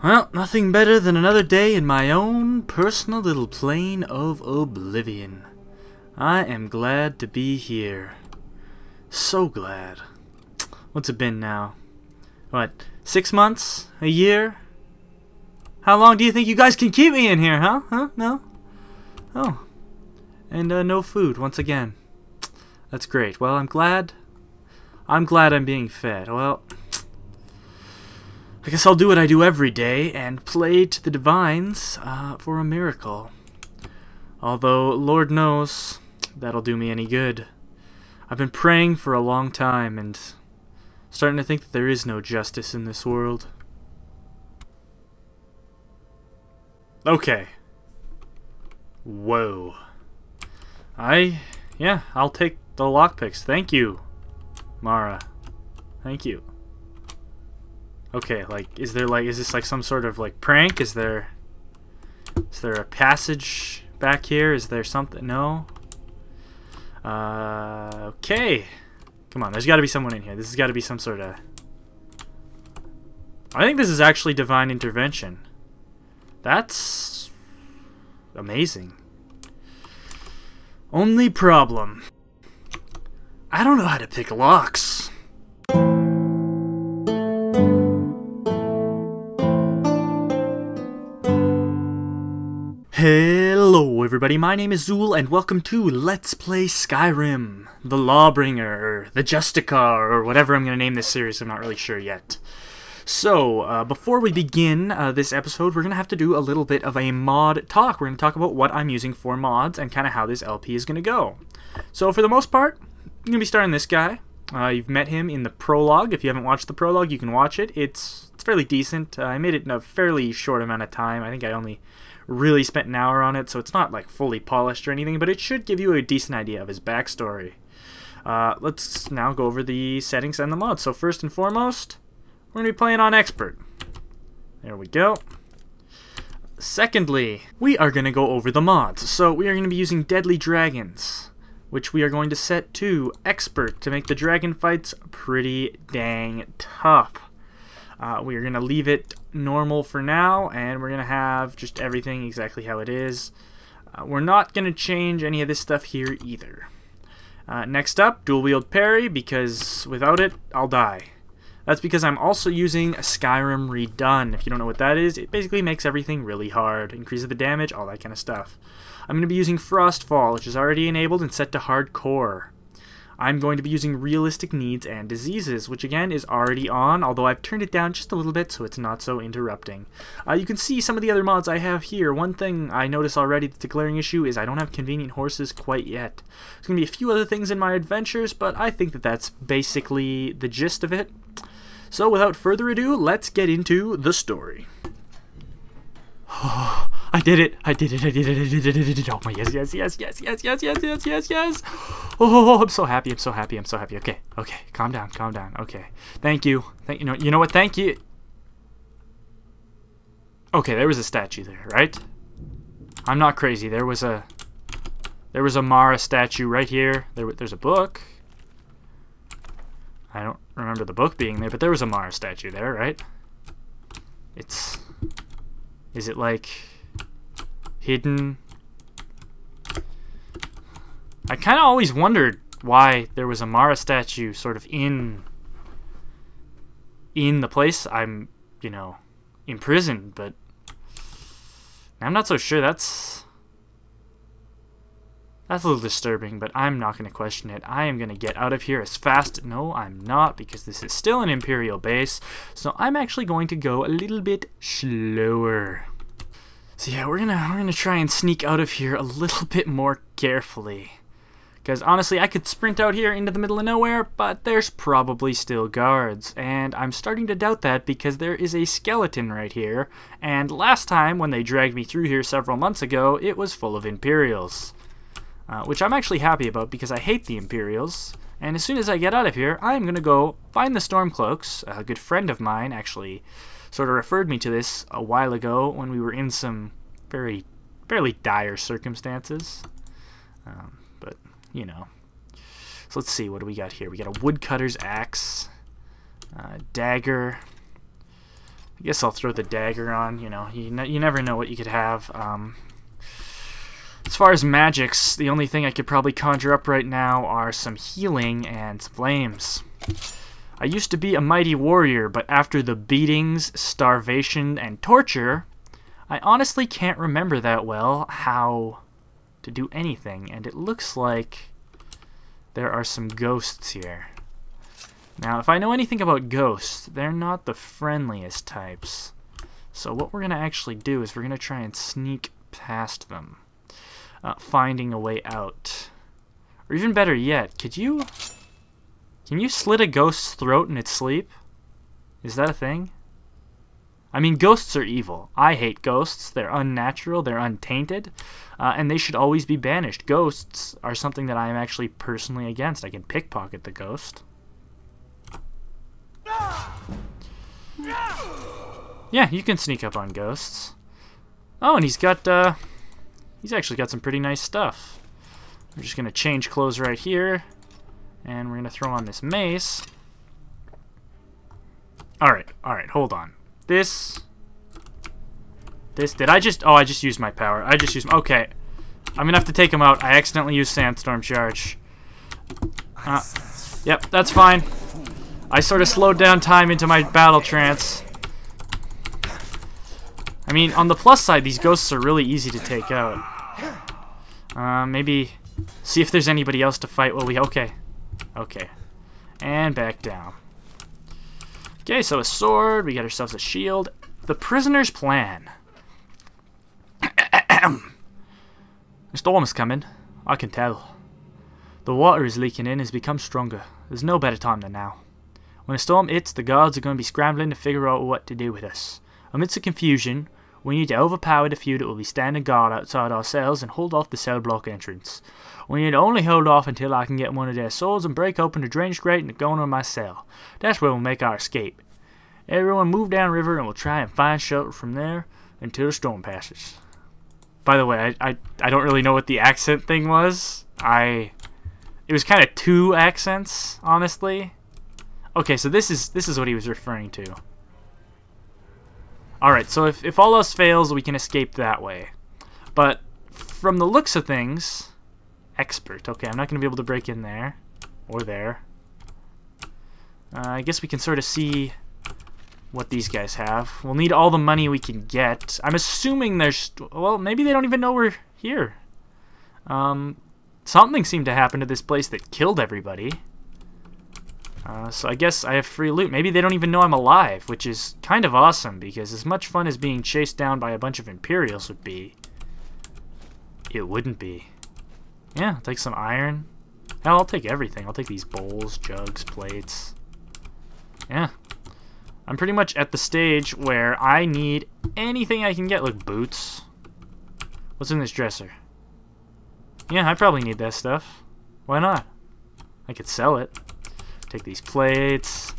Well, nothing better than another day in my own personal little plane of oblivion. I am glad to be here. So glad. What's it been now? What, 6 months? A year? How long do you think you guys can keep me in here, huh? Huh? No? Oh. And no food, once again. That's great. Well, I'm glad I'm being fed. Well, I guess I'll do what I do every day and pray to the divines for a miracle. Although, Lord knows, that'll do me any good. I've been praying for a long time and starting to think that there is no justice in this world. Okay. Whoa. Yeah, I'll take the lockpicks. Thank you, Mara. Thank you. Okay, is this like some sort of like prank? Is there a passage back here? Is there something? No? Okay. Come on, there's gotta be someone in here. This has gotta be some sort of... I think this is actually divine intervention. That's... amazing. Only problem, I don't know how to pick locks. Hello everybody, my name is Xuul and welcome to Let's Play Skyrim, the Lawbringer, or the Justicar, or whatever I'm going to name this series, I'm not really sure yet. So, before we begin this episode, we're going to have to do a little bit of a mod talk. We're going to talk about what I'm using for mods and kind of how this LP is going to go. So, for the most part, I'm going to be starting this guy. You've met him in the prologue. If you haven't watched the prologue, you can watch it. It's fairly decent. I made it in a fairly short amount of time. I think I only really spent an hour on it, so it's not like fully polished or anything, but it should give you a decent idea of his backstory. Let's now go over the settings and the mods. So, first and foremost, we're going to be playing on Expert. There we go. Secondly, we are going to go over the mods. So we are going to be using Deadly Dragons, which we are going to set to Expert to make the dragon fights pretty dang tough. We are going to leave it normal for now, and we're going to have just everything exactly how it is. We're not going to change any of this stuff here either. Next up, dual wield parry, because without it, I'll die. That's because I'm also using Skyrim Redone. If you don't know what that is, it basically makes everything really hard, increases the damage, all that kind of stuff. I'm going to be using Frostfall, which is already enabled and set to hardcore. I'm going to be using Realistic Needs and Diseases, which again is already on, although I've turned it down just a little bit so it's not so interrupting. You can see some of the other mods I have here. One thing I notice already that's a glaring issue is I don't have convenient horses quite yet. There's going to be a few other things in my adventures, but I think that that's basically the gist of it. So without further ado, let's get into the story. Oh, I did it! I did it! I did it! I did it! I did it! Oh my yes! Yes! Yes! Yes! Yes! Yes! Yes! Yes! Yes! Yes! Oh, I'm so happy! I'm so happy! I'm so happy! Okay, okay, calm down, calm down. Okay, thank you. You know what? Thank you. Okay, there was a statue there, right? I'm not crazy. There was a Mara statue right here. There's a book. I don't remember the book being there, but there was a Mara statue there, right? Is it like hidden? I kind of always wondered why there was a Mara statue sort of in the place I'm, imprisoned, but I'm not so sure. That's a little disturbing, but I'm not going to question it. I am going to get out of here as fast. No, I'm not, because this is still an Imperial base. So I'm actually going to go a little bit slower. So yeah, we're gonna try and sneak out of here a little bit more carefully. Because honestly, I could sprint out here into the middle of nowhere, but there's probably still guards. And I'm starting to doubt that because there is a skeleton right here. And last time, when they dragged me through here several months ago, it was full of Imperials. Which I'm actually happy about because I hate the Imperials. And as soon as I get out of here, I'm going to go find the Stormcloaks. A good friend of mine actually sort of referred me to this a while ago when we were in some fairly dire circumstances. But, So let's see, what do we got here? We got a woodcutter's axe, dagger. I guess I'll throw the dagger on. You know, you never know what you could have. As far as magics, the only thing I could probably conjure up right now are some healing and flames. I used to be a mighty warrior, but after the beatings, starvation, and torture, I honestly can't remember that well how to do anything, and it looks like there are some ghosts here. Now, if I know anything about ghosts, they're not the friendliest types. So what we're going to actually do is we're going to try and sneak past them, finding a way out. Or even better yet, can you slit a ghost's throat in its sleep? Is that a thing? I mean, ghosts are evil. I hate ghosts. They're unnatural, they're untainted, and they should always be banished. Ghosts are something that I am actually personally against. I can pickpocket the ghost. Yeah, you can sneak up on ghosts. Oh, and he's actually got some pretty nice stuff. We're just going to change clothes right here, and we're going to throw on this mace. Alright, hold on. This, did I just, oh, I just used my power. Okay. I'm going to have to take him out. I accidentally used Sandstorm Charge. Yep, that's fine. I sort of slowed down time into my battle trance. I mean, on the plus side, these ghosts are really easy to take out. Maybe see if there's anybody else to fight while we... Okay. And back down. Okay, so a sword. We got ourselves a shield. The prisoner's plan. The storm is coming. I can tell. The water is leaking in and has become stronger. There's no better time than now. When a storm hits, the guards are going to be scrambling to figure out what to do with us. Amidst the confusion, we need to overpower the few that will be standing guard outside our cells and hold off the cell block entrance. We need to only hold off until I can get one of their swords and break open the drainage grate in the corner of my cell. That's where we'll make our escape. Everyone move downriver and we'll try and find shelter from there until the storm passes. By the way, I don't really know what the accent thing was. It was kind of two accents, honestly. Okay, so this is what he was referring to. Alright, so if all else fails, we can escape that way. But from the looks of things... Expert. Okay, I'm not going to be able to break in there. Or there. I guess we can sort of see what these guys have. We'll need all the money we can get. I'm assuming there's... Well, maybe they don't even know we're here. Something seemed to happen to this place that killed everybody. So I guess I have free loot. Maybe they don't even know I'm alive, which is kind of awesome, because as much fun as being chased down by a bunch of Imperials would be, it wouldn't be. Yeah, I'll take some iron. Hell, I'll take everything. I'll take these bowls, jugs, plates. Yeah. I'm pretty much at the stage where I need anything I can get. Look, boots. What's in this dresser? Yeah, I probably need that stuff. Why not? I could sell it. Take these plates,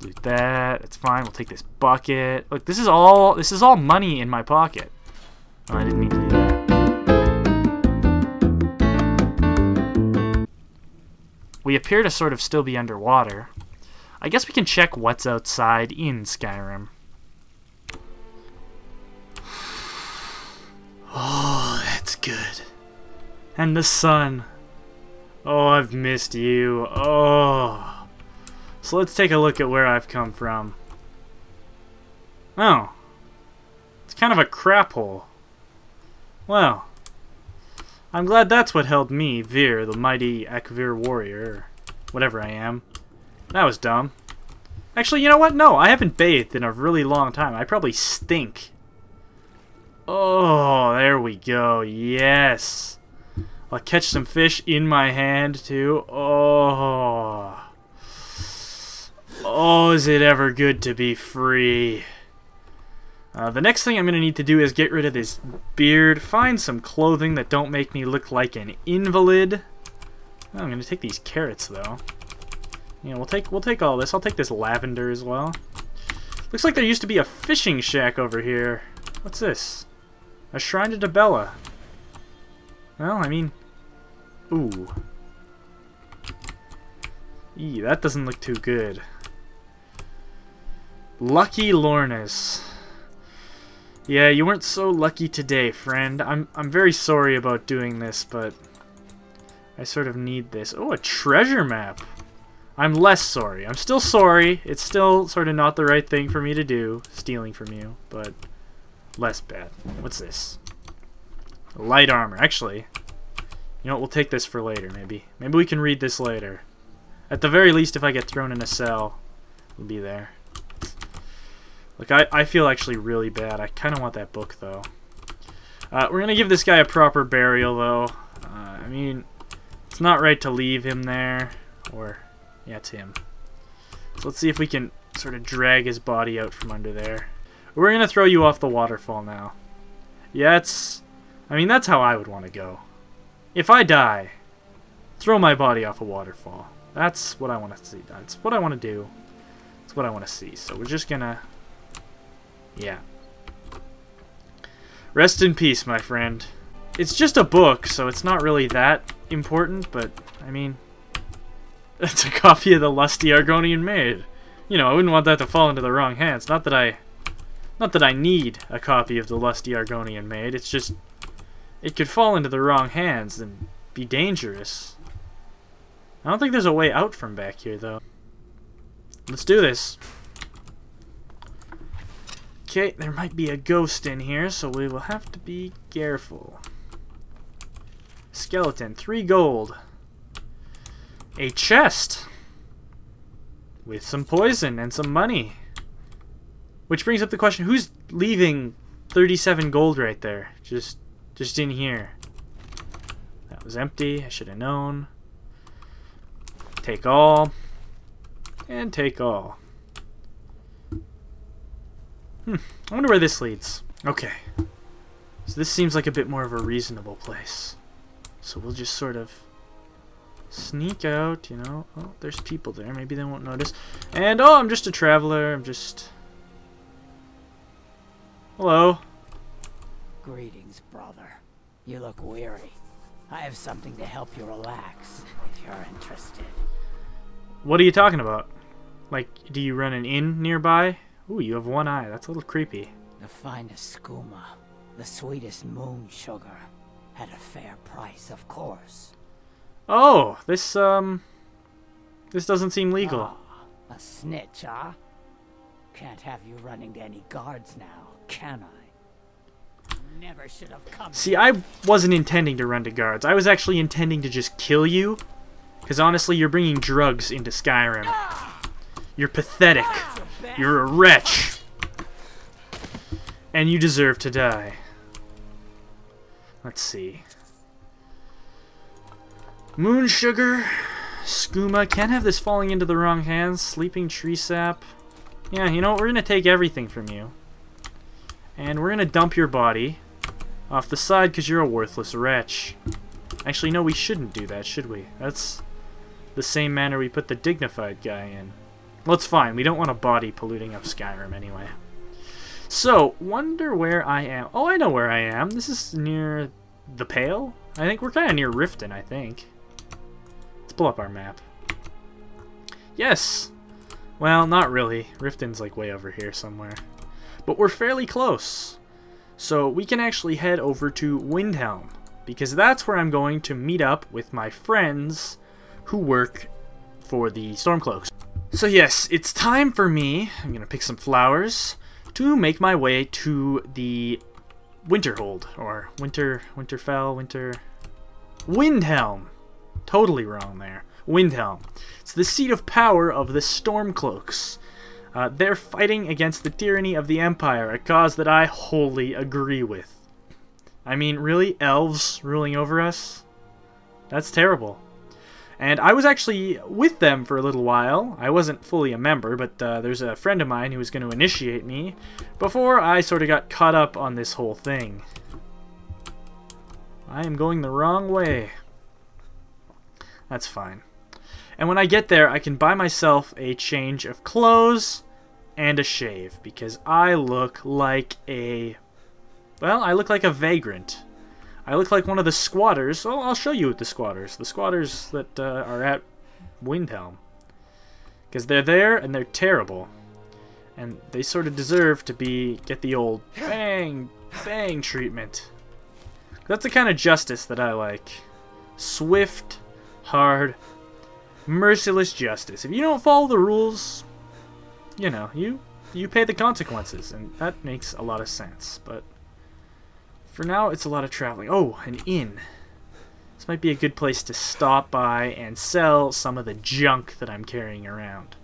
loot that. It's fine. We'll take this bucket. Look, this is all money in my pocket. Oh, I didn't mean to do that. We appear to sort of still be underwater. I guess we can check what's outside in Skyrim. Oh, that's good. And the sun. Oh, I've missed you. Oh. So let's take a look at where I've come from. Oh. It's kind of a crap hole. Well. I'm glad that's what held me, Vir, the mighty Akvir warrior, or whatever I am. That was dumb. Actually, you know what? No, I haven't bathed in a really long time. I probably stink. Oh, there we go. Yes. I'll catch some fish in my hand, too. Oh. Oh, is it ever good to be free. The next thing I'm going to need to do is get rid of this beard, find some clothing that don't make me look like an invalid. Oh, I'm going to take these carrots, though. Yeah, we'll take all this. I'll take this lavender as well. Looks like there used to be a fishing shack over here. What's this? A shrine to Debella. Well, I mean... Ooh. Eee, that doesn't look too good. Lucky Lornas. Yeah, you weren't so lucky today, friend. I'm very sorry about doing this, but I sort of need this. Oh, a treasure map. I'm less sorry. I'm still sorry. It's still sort of not the right thing for me to do, stealing from you, but less bad. What's this? Light armor. Actually, you know what? We'll take this for later, maybe. Maybe we can read this later. At the very least, if I get thrown in a cell, it'll be there. Look, I feel actually really bad. I kind of want that book, though. We're going to give this guy a proper burial, though. I mean, it's not right to leave him there. Or, yeah, it's him. So let's see if we can sort of drag his body out from under there. We're going to throw you off the waterfall now. Yeah, I mean, that's how I would want to go. If I die, throw my body off a waterfall. That's what I want to see. That's what I want to do. That's what I want to see. So we're just going to... yeah. Rest in peace, my friend. It's just a book, so it's not really that important, but, I mean... it's a copy of the lusty Argonian Maid. You know, I wouldn't want that to fall into the wrong hands. Not that I need a copy of the lusty Argonian Maid, it's just... it could fall into the wrong hands and be dangerous. I don't think there's a way out from back here, though. Let's do this. Okay, there might be a ghost in here, so we will have to be careful. Skeleton, 3 gold. A chest. With some poison and some money. Which brings up the question, who's leaving 37 gold right there? Just in here. That was empty, I should have known. Take all. And take all. I wonder where this leads. Okay. So this seems like a bit more of a reasonable place. So we'll just sort of sneak out, you know. Oh, there's people there. Maybe they won't notice. And, oh, I'm just a traveler. I'm just... hello. Greetings, brother. You look weary. I have something to help you relax, if you're interested. What are you talking about? Like, do you run an inn nearby? Ooh, you have one eye. That's a little creepy. The finest skooma, the sweetest moon sugar, at a fair price, of course. Oh, this doesn't seem legal. Ah, a snitch, huh? Can't have you running to any guards now, can I? Never should have come. See, I wasn't intending to run to guards. I was actually intending to just kill you. Because honestly, you're bringing drugs into Skyrim. You're pathetic. You're a wretch. And you deserve to die. Let's see. Moon sugar. Skooma. Can't have this falling into the wrong hands. Sleeping tree sap. Yeah, you know what? We're going to take everything from you. And we're going to dump your body off the side because you're a worthless wretch. Actually, no, we shouldn't do that, should we? That's the same manner we put the dignified guy in. Well, it's fine. We don't want a body polluting up Skyrim anyway. So, wonder where I am. Oh, I know where I am. This is near the Pale? I think we're kind of near Riften, I think. Let's pull up our map. Yes! Well, not really. Riften's like way over here somewhere. But we're fairly close. So we can actually head over to Windhelm. Because that's where I'm going to meet up with my friends who work for the Stormcloaks. So yes, it's time for me, I'm going to pick some flowers, to make my way to the Winterhold, or Windhelm. Totally wrong there. Windhelm. It's the seat of power of the Stormcloaks. They're fighting against the tyranny of the Empire, a cause that I wholly agree with. I mean, really? Elves ruling over us? That's terrible. And I was actually with them for a little while. I wasn't fully a member, but there's a friend of mine who was going to initiate me before I sort of got caught up on this whole thing. I am going the wrong way. That's fine. And when I get there, I can buy myself a change of clothes and a shave, because I look like a... well, I look like a vagrant. I look like one of the squatters. Well, I'll show you the squatters. The squatters that are at Windhelm. Because they're there, and they're terrible. And they sort of deserve to get the old bang, bang treatment. That's the kind of justice that I like. Swift, hard, merciless justice. If you don't follow the rules, you know, you pay the consequences, and that makes a lot of sense. But for now, it's a lot of traveling. Oh, an inn. This might be a good place to stop by and sell some of the junk that I'm carrying around.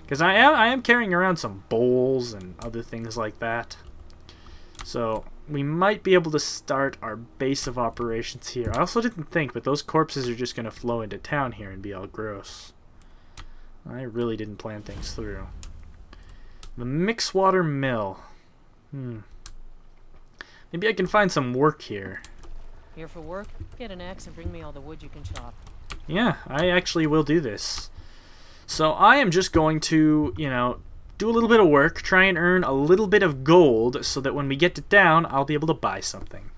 Because I am carrying around some bowls and other things like that. So we might be able to start our base of operations here. I also didn't think, but those corpses are just going to flow into town here and be all gross. I really didn't plan things through. The Mixwater Mill. Maybe I can find some work here. Here for work? Get an axe and bring me all the wood you can chop. Yeah, I actually will do this. So I am just going to, you know, do a little bit of work, try and earn a little bit of gold so that when we get to town, I'll be able to buy something.